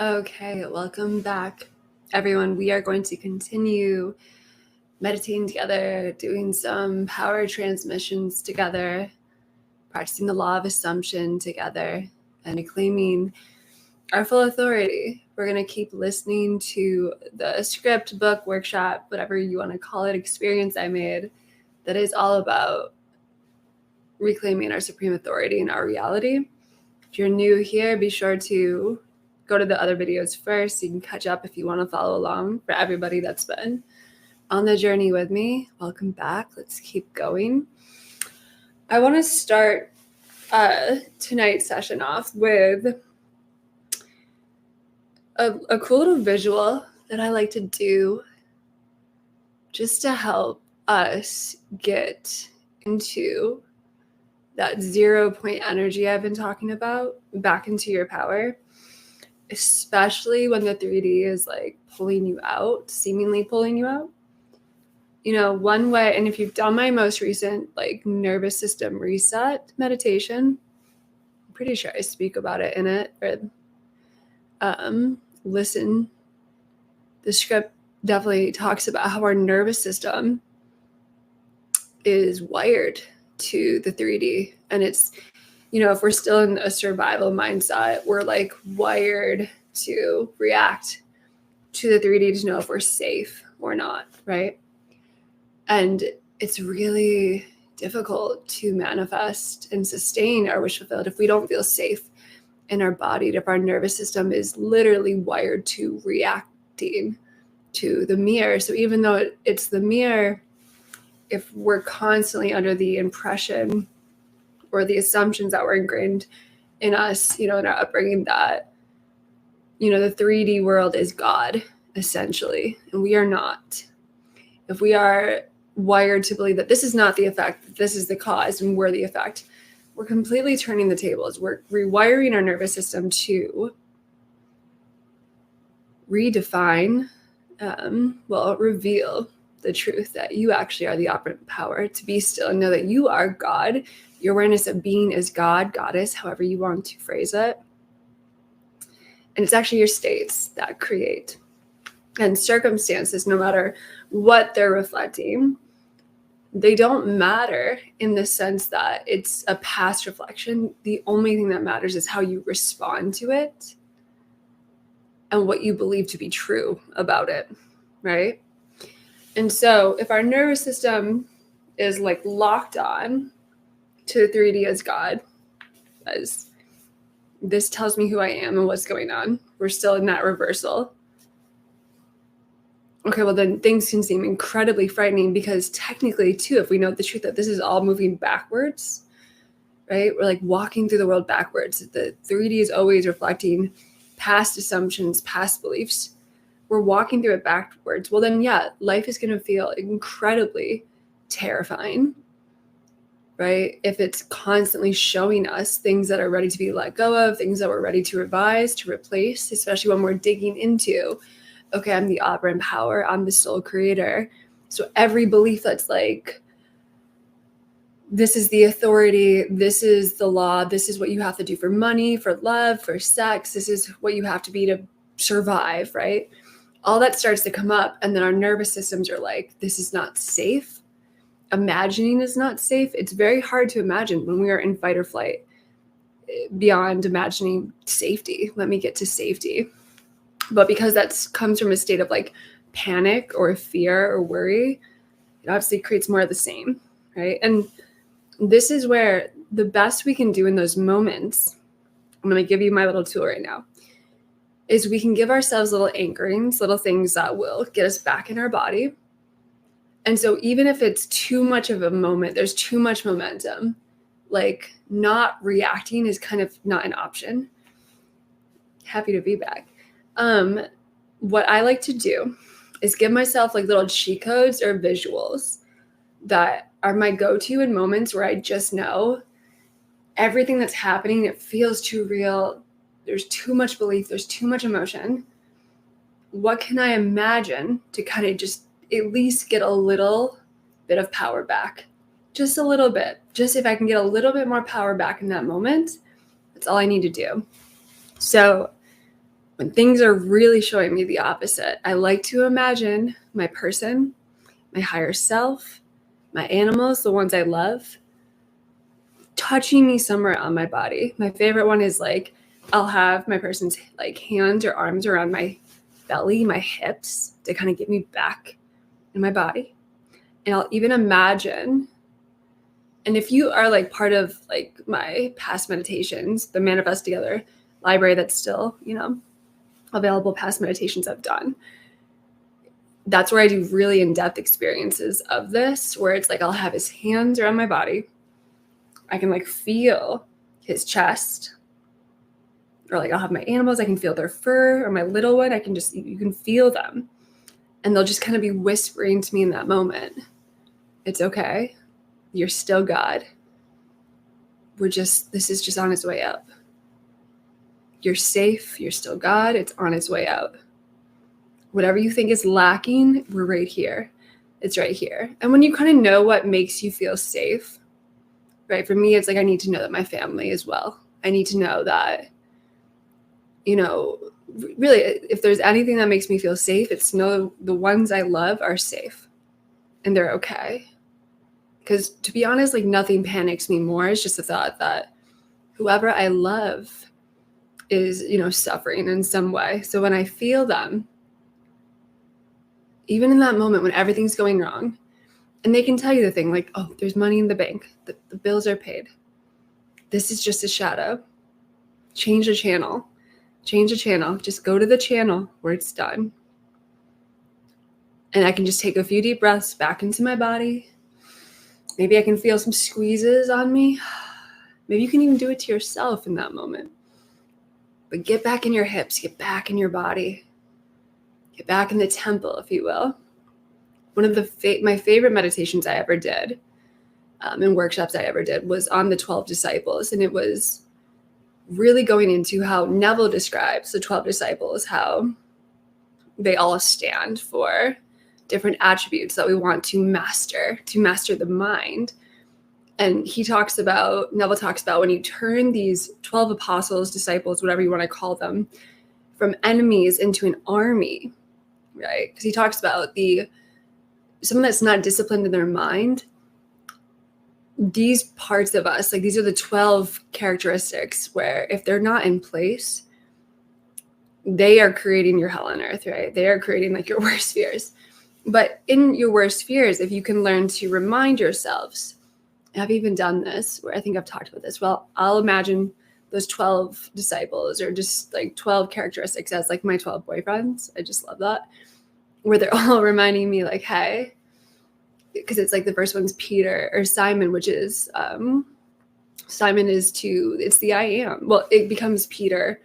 Okay, welcome back, everyone. We are going to continue meditating together, doing some power transmissions together, practicing the law of assumption together, and reclaiming our full authority. We're going to keep listening to the script, book, workshop, whatever you want to call it, experience I made that is all about reclaiming our supreme authority in our reality. If you're new here, be sure to go to the other videos first. You can catch up if you want to follow along. For everybody that's been on the journey with me, welcome back. Let's keep going. I want to start tonight's session off with a cool little visual that I like to do just to help us get into that 0 point energy I've been talking about, back into your power. Especially when the 3D is like pulling you out, seemingly pulling you out. You know, one way, and if you've done my most recent like nervous system reset meditation, I'm pretty sure I speak about it in it, or listen. The script definitely talks about how our nervous system is wired to the 3D. And it's, you know, if we're still in a survival mindset, we're like wired to react to the 3D to know if we're safe or not, right? And it's really difficult to manifest and sustain our wish fulfilled if we don't feel safe in our body, if our nervous system is literally wired to reacting to the mirror. So even though it's the mirror, if we're constantly under the impression or the assumptions that were ingrained in us, you know, in our upbringing that, you know, the 3D world is God, essentially, and we are not. If we are wired to believe that this is not the effect, this is the cause, and we're the effect, we're completely turning the tables. We're rewiring our nervous system to redefine, reveal the truth that you actually are the operant power, to be still and know that you are God. Your awareness of being is God, goddess, however you want to phrase it. And it's actually your states that create. And circumstances, no matter what they're reflecting, they don't matter in the sense that it's a past reflection. The only thing that matters is how you respond to it and what you believe to be true about it, right? And so if our nervous system is like locked on to the 3D as God, as this tells me who I am and what's going on, we're still in that reversal. Okay, well then things can seem incredibly frightening because technically too, if we know the truth that this is all moving backwards, right? We're like walking through the world backwards. The 3D is always reflecting past assumptions, past beliefs. We're walking through it backwards. Well then, yeah, life is going to feel incredibly terrifying, right? If it's constantly showing us things that are ready to be let go of, things that we're ready to revise, to replace, especially when we're digging into, okay, I'm the operant power, I'm the soul creator. So every belief that's like, this is the authority, this is the law, this is what you have to do for money, for love, for sex, this is what you have to be to survive, right? All that starts to come up, and then our nervous systems are like, this is not safe. Imagining is not safe. It's very hard to imagine when we are in fight or flight beyond imagining safety. Let me get to safety. But because that comes from a state of like panic or fear or worry, it obviously creates more of the same, right? And this is where the best we can do in those moments, I'm going to give you my little tool right now, is we can give ourselves little anchorings, little things that will get us back in our body. And so even if it's too much of a moment, there's too much momentum, like not reacting is kind of not an option. Happy to be back. What I like to do is give myself like little cheat codes or visuals that are my go-to in moments where I just know everything that's happening, it feels too real. There's too much belief. There's too much emotion. What can I imagine to kind of just at least get a little bit of power back? Just a little bit. Just if I can get a little bit more power back in that moment, that's all I need to do. So When things are really showing me the opposite, I like to imagine my person, my higher self, my animals, the ones I love, touching me somewhere on my body. My favorite one is like, I'll have my person's like hands or arms around my belly, my hips, to kind of get me back in my body. And I'll even imagine, and if you are like part of like my past meditations, the Manifest Together library that's still, available past meditations I've done, that's where I do really in-depth experiences of this, where it's like I'll have his hands around my body. I can like feel his chest, or like I'll have my animals, I can feel their fur, or my little one, you can feel them. And they'll just kind of be whispering to me in that moment, it's okay. You're still God. This is just on its way up. You're safe. You're still God. It's on its way out. Whatever you think is lacking, we're right here. It's right here. And when you kind of know what makes you feel safe, right? For me, it's like I need to know that my family is well. I need to know that, really, if there's anything that makes me feel safe, it's to know the ones I love are safe and they're okay. Because to be honest, like nothing panics me more. It's just the thought that whoever I love is, suffering in some way. So when I feel them, even in that moment when everything's going wrong, and they can tell you the thing like, oh, there's money in the bank, the bills are paid. This is just a shadow. Change the channel. Just go to the channel where it's done. And I can just take a few deep breaths back into my body. Maybe I can feel some squeezes on me. Maybe you can even do it to yourself in that moment. But get back in your hips, get back in your body. Get back in the temple, if you will. One of my favorite meditations I ever did, and workshops I ever did, was on the 12 disciples. And it was really going into how Neville describes the 12 disciples, how they all stand for different attributes that we want to master the mind. And Neville talks about when you turn these 12 apostles, disciples, whatever you want to call them, from enemies into an army, right? Because he talks about someone that's not disciplined in their mind. These parts of us, like these are the 12 characteristics where if they're not in place, they are creating your hell on earth, right? They are creating like your worst fears. But in your worst fears, if you can learn to remind yourselves, I've even done this where I think I've talked about this. Well, I'll imagine those 12 disciples or just like 12 characteristics as like my 12 boyfriends. I just love that. Where they're all reminding me like, hey, because it's like the first one's Peter or Simon, which is, Simon is it's the I am. Well, it becomes Peter,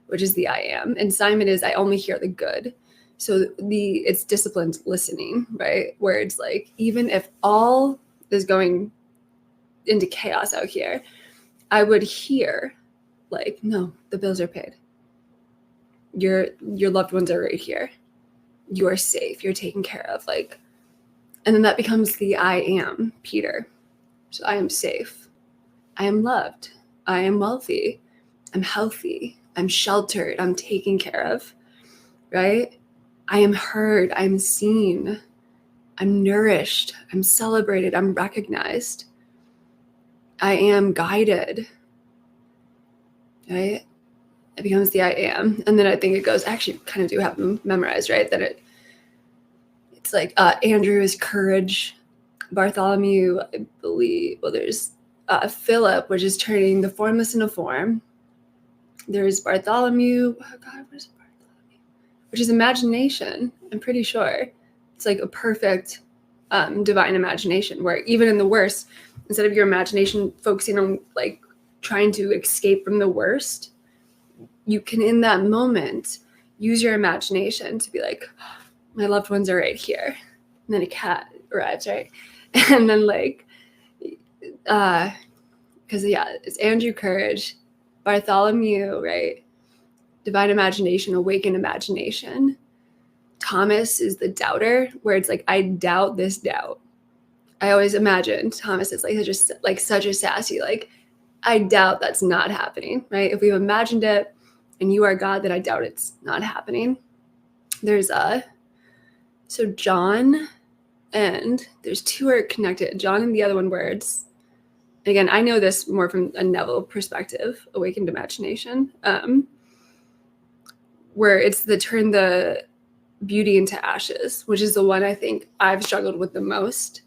which is the I am. And Simon is, I only hear the good. So it's disciplined listening, right? Where it's like, even if all is going into chaos out here, I would hear like, no, the bills are paid. Your loved ones are right here. You are safe. You're taken care of. Like, and then that becomes the I am, Peter. So I am safe. I am loved. I am wealthy. I'm healthy. I'm sheltered. I'm taken care of, right? I am heard. I'm seen. I'm nourished. I'm celebrated. I'm recognized. I am guided, right? It becomes the I am. And then I think it goes, I actually kind of do have them memorized, right? That it's like Andrew is courage. Bartholomew, I believe, well, there's Philip, which is turning the formless into form. There's Bartholomew, oh God, what is Bartholomew? Which is imagination, I'm pretty sure. It's like a perfect divine imagination where even in the worst, instead of your imagination focusing on like trying to escape from the worst, you can in that moment use your imagination to be like, my loved ones are right here. And then a cat arrives, right? And then like, because it's Andrew courage, Bartholomew, right? Divine imagination, awakened imagination. Thomas is the doubter, where it's like, I doubt this doubt. I always imagine Thomas is like such a sassy, like, I doubt that's not happening, right? If we've imagined it, and you are God, then I doubt it's not happening. There's so John, and there's two are connected. John and the other one words. Again, I know this more from a Neville perspective, awakened imagination, where it's the turn the beauty into ashes, which is the one I think I've struggled with the most,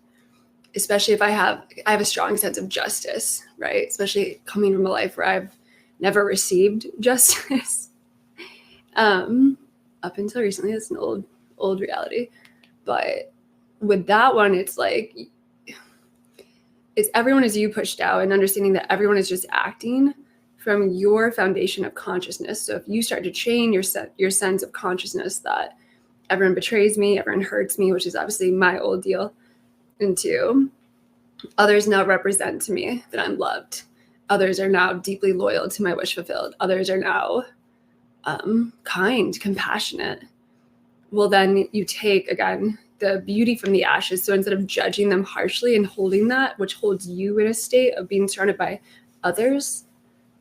especially if I have a strong sense of justice, right? Especially coming from a life where I've never received justice. Up until recently, it's an old reality. But with that one, it's like, it's everyone is you pushed out, and understanding that everyone is just acting from your foundation of consciousness. So if you start to chain your sense of consciousness that everyone betrays me, everyone hurts me, which is obviously my old deal, into others now represent to me that I'm loved. Others are now deeply loyal to my wish fulfilled. Others are now kind, compassionate. Well, then you take, again, the beauty from the ashes. So instead of judging them harshly and holding that, which holds you in a state of being surrounded by others,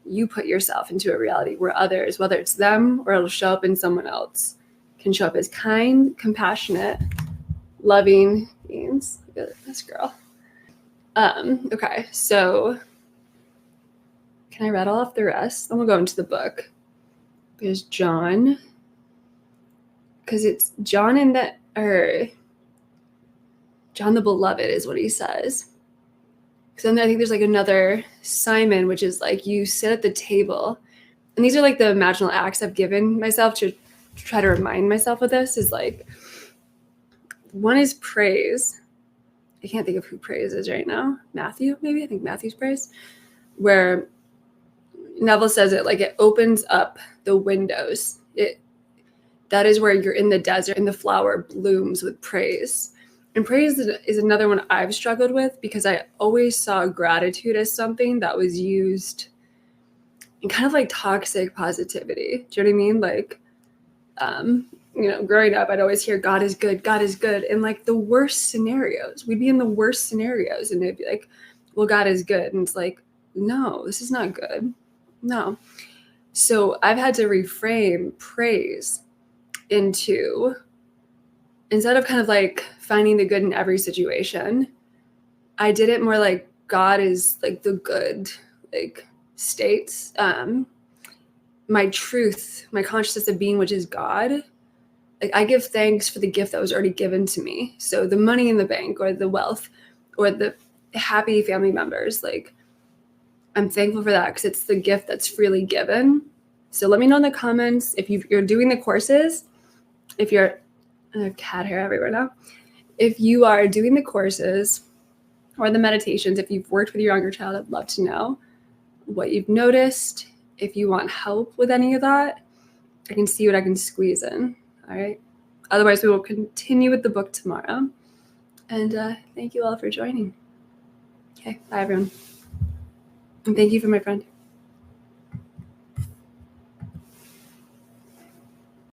you put yourself into a reality where others, whether it's them or it'll show up in someone else, can show up as kind, compassionate, loving beings. Look at this girl. Okay, so can I rattle off the rest? Then we'll go into the book. There's John, because it's John John the Beloved is what he says. Because then I think there's like another Simon, which is like you sit at the table. And these are like the imaginal acts I've given myself to try to remind myself of this, is like, one is praise. I can't think of who praise is right now. Matthew, maybe? I think Matthew's praise. Where Neville says it like it opens up the windows. That is where you're in the desert and the flower blooms with praise. And praise is another one I've struggled with, because I always saw gratitude as something that was used in kind of like toxic positivity. Do you know what I mean? Like, growing up, I'd always hear God is good, God is good. And like the worst scenarios, we'd be in the worst scenarios and they'd be like, well, God is good. And it's like, no, this is not good. No. So I've had to reframe praise into, instead of kind of like finding the good in every situation, I did it more like God is like the good, like states. My truth, my consciousness of being, which is God. Like I give thanks for the gift that was already given to me. So the money in the bank, or the wealth, or the happy family members, like I'm thankful for that because it's the gift that's freely given. So let me know in the comments if you're doing the courses, if you're, I have cat hair everywhere now. If you are doing the courses or the meditations, if you've worked with your younger child, I'd love to know what you've noticed. If you want help with any of that, I can see what I can squeeze in. All right. Otherwise, we will continue with the book tomorrow. And thank you all for joining. Okay. Bye, everyone. And thank you for my friend.